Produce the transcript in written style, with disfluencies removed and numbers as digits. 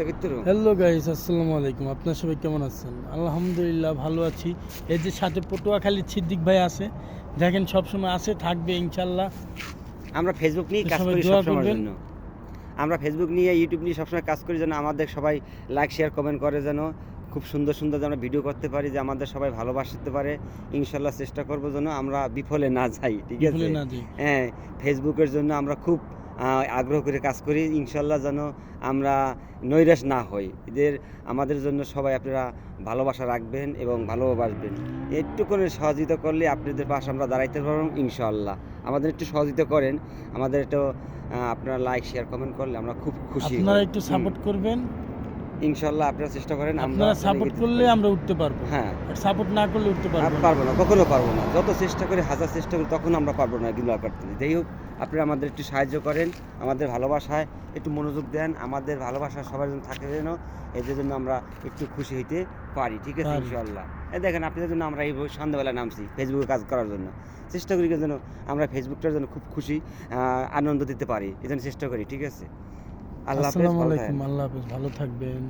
করতে করতে hello guys, আসসালামু আলাইকুম। আপনারা সবাই কেমন আছেন? আলহামদুলিল্লাহ ভালো আছি। এই যে সাথে পটুয়াখালীর সিদ্দিক ভাই আছে, দেখেন সবসময় আছে, থাকবে ইনশাল্লাহ। আমরা ফেসবুক নিয়ে কাজ সবাই করি দোয়া সবসময়ের করবেন। জন্য। আমরা ফেসবুক নিয়ে ইউটিউব নিয়ে সবসময় কাজ করি যেন আমাদের সবাই লাইক শেয়ার কমেন্ট করে, যেন খুব সুন্দর সুন্দর যেন ভিডিও করতে পারি, যে আমাদের সবাই ভালোবাসতে পারে। ইনশাল্লাহ চেষ্টা করবো যেন আমরা বিফলে না যাই, ঠিক আছে? ভুলে না যাই। হ্যাঁ, ফেসবুকের জন্য আমরা খুব আগ্রহ করে কাজ করি। ইনশাল্লাহ যেন আমরা নৈরাশ না হই। এদের আমাদের জন্য সবাই আপনারা ভালোবাসা রাখবেন এবং ভালোবাসবেন। একটু করে সহযোগিতা করলে আপনাদের পাশে আমরা দাঁড়াইতে পারব ইনশাআল্লাহ। আমাদের একটু সহযোগিতা করেন, আমাদের একটু আপনারা লাইক শেয়ার কমেন্ট করলে আমরা খুব খুশি আপনারা হই। একটু সাপোর্ট করবেন। ইনশাআল্লাহ আপনারা চেষ্টা করেন, আপনারা সাপোর্ট করলে আমরা উঠতে পারবো। হ্যাঁ, আর সাপোর্ট না করলে উঠতে পারবো না। পারবো না, কখনো পারবো না। যত চেষ্টা করি, হাজার চেষ্টা করি, তখন আমরা পারবো না এগুলো করতে। যাই হোক, আপনারা আমাদের একটু সাহায্য করেন, আমাদের ভালোবাসায় একটু মনোযোগ দেন, আমাদের ভালোবাসা সবার জন্য থাকে যেন, এদের জন্য আমরা একটু খুশি হইতে পারি, ঠিক আছে? ইনশাআল্লাহ। এই দেখেন, আপনাদের জন্য আমরা এই সন্ধ্যাবেলা নামছি ফেসবুকে কাজ করার জন্য। চেষ্টা করি যেন আমরা ফেসবুকটার জন্য খুব খুশি, আনন্দ দিতে পারি, এই জন্য চেষ্টা করি, ঠিক আছে? আল্লাহ হাফেজ, আসসালামু ভালো আলাইকুম, থাকেন। আল্লাহ হাফেজ, ভালো থাকবেন।